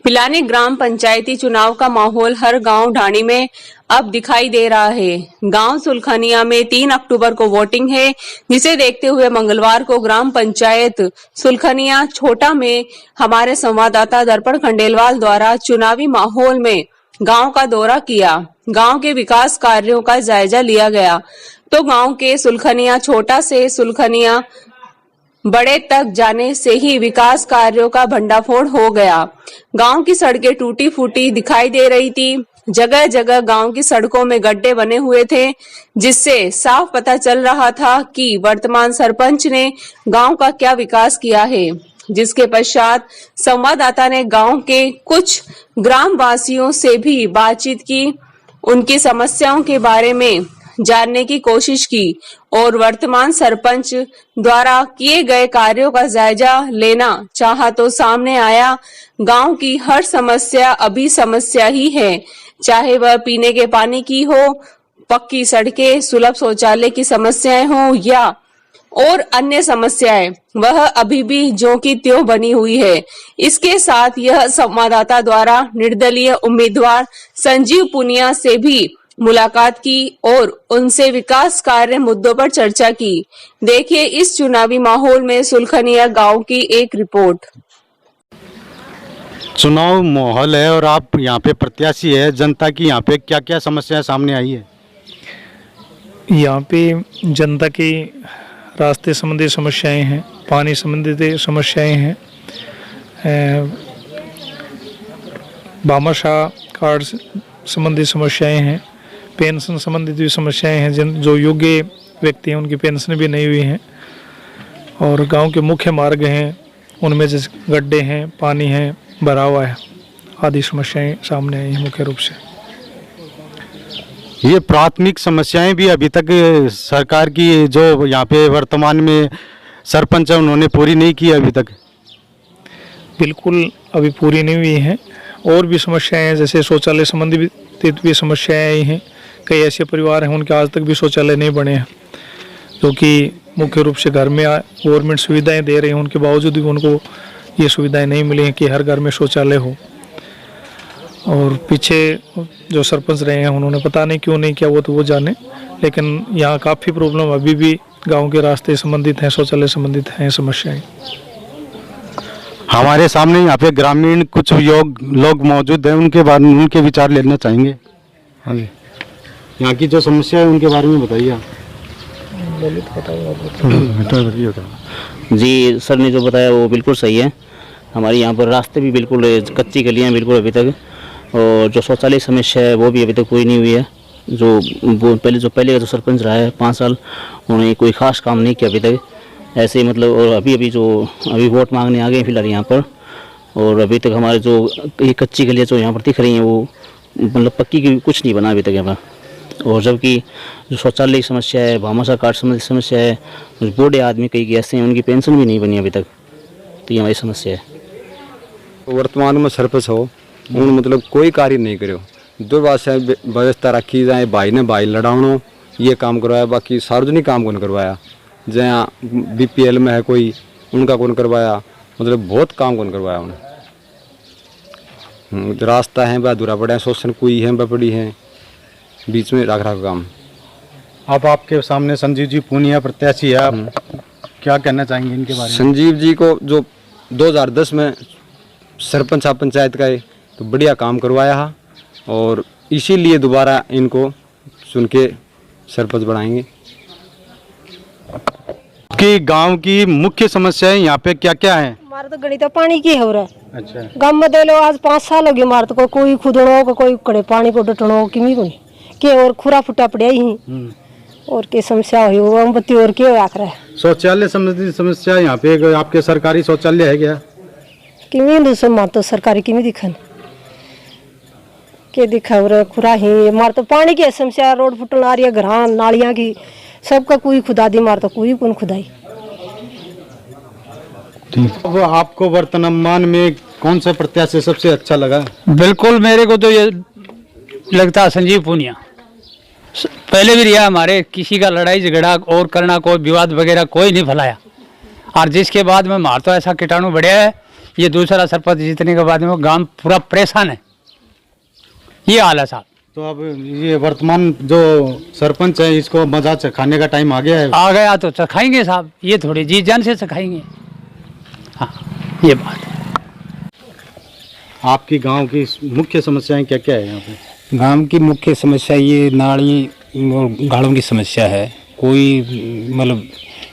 पिलानी ग्राम पंचायती चुनाव का माहौल हर गांव ढाणी में अब दिखाई दे रहा है। गांव सुलखनिया में 3 अक्टूबर को वोटिंग है, जिसे देखते हुए मंगलवार को ग्राम पंचायत सुलखनिया छोटा में हमारे संवाददाता दर्पण खंडेलवाल द्वारा चुनावी माहौल में गांव का दौरा किया। गांव के विकास कार्यों का जायजा लिया गया तो गांव के सुलखनिया छोटा से सुलखनिया बड़े तक जाने से ही विकास कार्यों का भंडाफोड़ हो गया। गांव की सड़कें टूटी फूटी दिखाई दे रही थी। जगह जगह गांव की सड़कों में गड्ढे बने हुए थे, जिससे साफ पता चल रहा था कि वर्तमान सरपंच ने गांव का क्या विकास किया है। जिसके पश्चात संवाददाता ने गांव के कुछ ग्रामवासियों से भी बातचीत की, उनकी समस्याओं के बारे में जानने की कोशिश की और वर्तमान सरपंच द्वारा किए गए कार्यों का जायजा लेना चाहा तो सामने आया गांव की हर समस्या अभी समस्या ही है, चाहे वह पीने के पानी की हो, पक्की सड़कें, सुलभ शौचालय की समस्याएं हो या और अन्य समस्याएं, वह अभी भी ज्यों की त्यों बनी हुई है। इसके साथ यह संवाददाता द्वारा निर्दलीय उम्मीदवार संजीव पुनिया से भी मुलाकात की और उनसे विकास कार्य मुद्दों पर चर्चा की। देखिए इस चुनावी माहौल में सुलखनिया गांव की एक रिपोर्ट। चुनाव माहौल है और आप यहाँ पे प्रत्याशी है, जनता की यहाँ पे क्या क्या समस्याएं सामने आई है? यहाँ पे जनता की रास्ते संबंधी समस्याएं हैं, पानी संबंधित समस्याएं हैं, भामाशाह कार्ड संबंधी समस्याएं हैं, पेंशन संबंधित भी समस्याएं हैं। जो योग्य व्यक्ति हैं उनकी पेंशन भी नहीं हुई हैं और गांव के मुख्य मार्ग हैं उनमें जैसे गड्ढे हैं, पानी है, भरा हुआ है, आदि समस्याएं सामने आई हैं मुख्य रूप से। ये प्राथमिक समस्याएं भी अभी तक सरकार की जो यहाँ पे वर्तमान में सरपंच है उन्होंने पूरी नहीं की अभी तक। बिल्कुल अभी पूरी नहीं हुई हैं। और भी समस्याएं हैं, जैसे शौचालय संबंधित भी समस्याएं आई हैं। कई ऐसे परिवार हैं उनके आज तक भी शौचालय नहीं बने हैं, जो कि मुख्य रूप से घर में गवर्नमेंट सुविधाएं दे रही हैं, उनके बावजूद भी उनको ये सुविधाएं नहीं मिली हैं कि हर घर में शौचालय हो। और पीछे जो सरपंच रहे हैं उन्होंने पता नहीं क्यों नहीं किया, वो तो वो जाने, लेकिन यहाँ काफ़ी प्रॉब्लम अभी भी गाँव के रास्ते संबंधित हैं, शौचालय संबंधित हैं समस्याएँ। हमारे सामने यहाँ पे ग्रामीण कुछ लोग मौजूद हैं, उनके बारे में उनके विचार लेना चाहेंगे। हाँ जी, यहाँ की जो समस्या है उनके बारे में बताइए आप। जी सर ने जो बताया वो बिल्कुल सही है। हमारे यहाँ पर रास्ते भी बिल्कुल कच्ची गलियाँ बिल्कुल अभी तक, और जो शौचालय समस्या है वो भी अभी तक पूरी नहीं हुई है। जो पहले का जो सरपंच रहा है 5 साल, उन्होंने कोई खास काम नहीं किया अभी तक ऐसे ही, मतलब। और अभी वोट मांगने आ गए फिलहाल यहाँ पर, और अभी तक हमारे जो ये कच्ची गलियाँ जो यहाँ पर दिख रही हैं वो मतलब पक्की की कुछ नहीं बना अभी तक यहाँ पर। और जबकि जो शौचालय की समस्या है, भामाशाह कार्ड संबंधी समस्या है, बूढ़े आदमी कई ऐसे हैं उनकी पेंशन भी नहीं बनी अभी तक, तो ये हमारी समस्या है। वर्तमान में सरपंच हो उन्होंने मतलब कोई कार्य नहीं करो, दो व्यवस्था रखी जाए, भाई ने भाई लड़ानो ये काम करवाया, बाकी सार्वजनिक काम कौन करवाया। जहाँ BPL में है कोई उनका कौन करवाया, मतलब बहुत काम कौन करवाया उन्हें। रास्ता है वह अधूरा पड़ा है, शोषण कोई है वह पड़ी है, बीच में रख काम। अब आपके सामने संजीव जी पुनिया प्रत्याशी है, आप क्या कहना चाहेंगे इनके बारे में? संजीव जी को जो 2010 में सरपंच पंचायत का तो बढ़िया काम करवाया है, और इसीलिए दोबारा इनको सुन के सरपंच बनाएंगे। कि गांव की मुख्य समस्याएं यहाँ पे क्या क्या है? हमारे तो गणित पानी की हो रहा है। अच्छा, गांव में दे लो आज 5 साल हो गए हमारे तो कोई खुदनो को कोई कड़े पानी को डटनो किमी को के और खुरा फुटा पड़े ही और के समस्या हुई वो बत्ती और के आख रहा है। शौचालय संबंधी समस्या यहाँ पे आपके सरकारी शौचालय है क्या? किमी दूसरे मार तो सरकारी किमी दिखन के दिखा रहा खुरा ही मार तो पानी की समस्या, रोड फुटन आ रही है, घर नालियाँ की सबका कोई खुदा दी मार तो कोई कौन खुदाई। अब आपको वर्तमान में कौन सा प्रत्याशी सबसे अच्छा लगा? बिल्कुल मेरे को तो ये लगता है संजीव पुनिया। पहले भी रिया हमारे किसी का लड़ाई झगड़ा और करना, कोई विवाद वगैरह कोई नहीं फैलाया, और जिसके बाद में मार तो ऐसा कीटाणु बढ़िया है ये दूसरा सरपंच जीतने के बाद में गांव पूरा परेशान है, ये हाल है साहब। तो अब ये वर्तमान जो सरपंच है इसको मजा चखाने का टाइम आ गया है। आ गया तो चखाएंगे साहब, ये थोड़ी जी जान से चखाएंगे। हाँ, ये बात है। आपकी गांव की मुख्य समस्याएं क्या क्या है यहाँ पे? गांव की मुख्य समस्या ये नाली और गाड़ों की समस्या है। कोई मतलब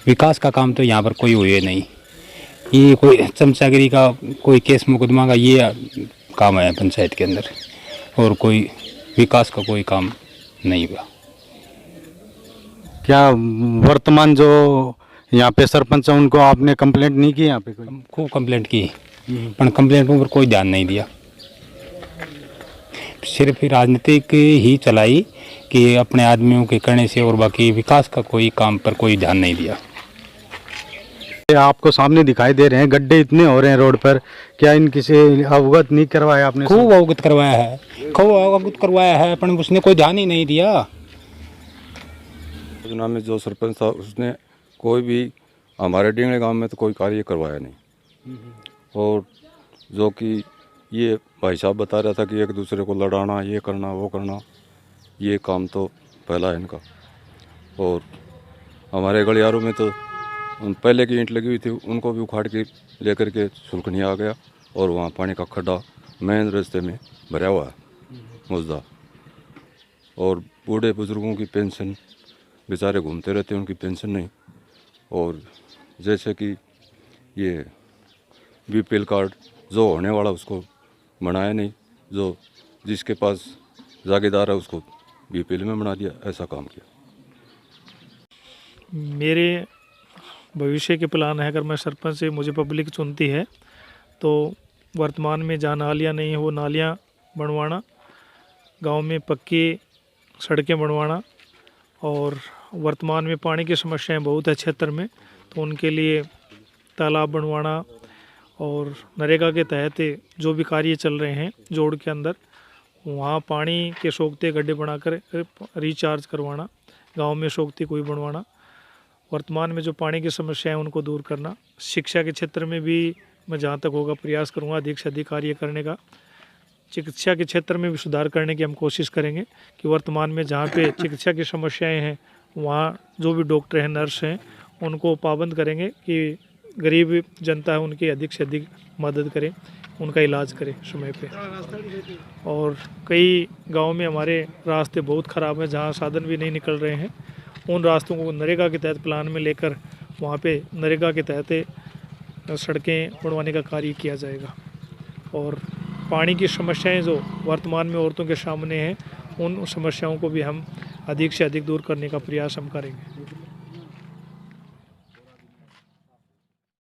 विकास का काम तो यहाँ पर कोई हुए नहीं। ये कोई चमचागिरी का, कोई केस मुकदमा का ये काम है पंचायत के अंदर, और कोई विकास का कोई काम नहीं हुआ। क्या वर्तमान जो यहाँ पे सरपंच है उनको आपने कंप्लेंट नहीं की यहाँ पे कोई? खूब कंप्लेंट की, पर कंप्लेंटों पर कोई ध्यान नहीं दिया। सिर्फ राजनीतिक ही चलाई कि अपने आदमियों के करने से, और बाकी विकास का कोई काम पर कोई ध्यान नहीं दिया। आपको सामने दिखाई दे रहे हैं गड्ढे इतने हो रहे हैं रोड पर, क्या इनकी से अवगत नहीं करवाया आपने? खूब अवगत करवाया है, खूब अवगत करवाया है, पर उसने कोई ध्यान ही नहीं दिया। योजना में जो सरपंच था उसने कोई भी हमारे डिंगड़े गांव में तो कोई कार्य करवाया नहीं। और जो कि ये भाई साहब बता रहा था कि एक दूसरे को लड़ाना, ये करना वो करना, ये काम तो पहला है इनका। और हमारे गलियारों में तो पहले की ईंट लगी हुई थी, उनको भी उखाड़ के लेकर के सुलखनिया आ गया, और वहाँ पानी का खड्डा मेन रास्ते में भरा हुआ है मुजदा। और बूढ़े बुजुर्गों की पेंशन बेचारे घूमते रहते हैं, उनकी पेंशन नहीं। और जैसे कि ये बीपीएल कार्ड जो होने वाला उसको बनाया नहीं, जो जिसके पास जागीरदार है उसको बीपीएल में बना दिया, ऐसा काम किया। मेरे भविष्य के प्लान है, अगर मैं सरपंच से मुझे पब्लिक चुनती है तो वर्तमान में जहाँ नालियाँ नहीं है वो नालियाँ बनवाना, गांव में पक्की सड़कें बनवाना, और वर्तमान में पानी की समस्याएं बहुत है क्षेत्र में, तो उनके लिए तालाब बनवाना, और नरेगा के तहत जो भी कार्य चल रहे हैं जोड़ के अंदर वहाँ पानी के सोखते गड्ढे बनाकर रिचार्ज करवाना, गांव में सोखते कोई बनवाना, वर्तमान में जो पानी की समस्या है उनको दूर करना। शिक्षा के क्षेत्र में भी मैं जहाँ तक होगा प्रयास करूँगा अधिक से अधिक कार्य करने का। चिकित्सा के क्षेत्र में भी सुधार करने की हम कोशिश करेंगे कि वर्तमान में जहाँ पे चिकित्सा की समस्याएं हैं वहाँ जो भी डॉक्टर हैं, नर्स हैं, उनको पाबंद करेंगे कि गरीब जनता है उनकी अधिक से अधिक मदद करें, उनका इलाज करें समय पे। और कई गांव में हमारे रास्ते बहुत ख़राब हैं जहाँ साधन भी नहीं निकल रहे हैं, उन रास्तों को नरेगा के तहत प्लान में लेकर वहाँ पे नरेगा के तहत सड़कें बनवाने का कार्य किया जाएगा। और पानी की समस्याएं जो वर्तमान में औरतों के सामने हैं उन समस्याओं को भी हम अधिक से अधिक दूर करने का प्रयास हम करेंगे।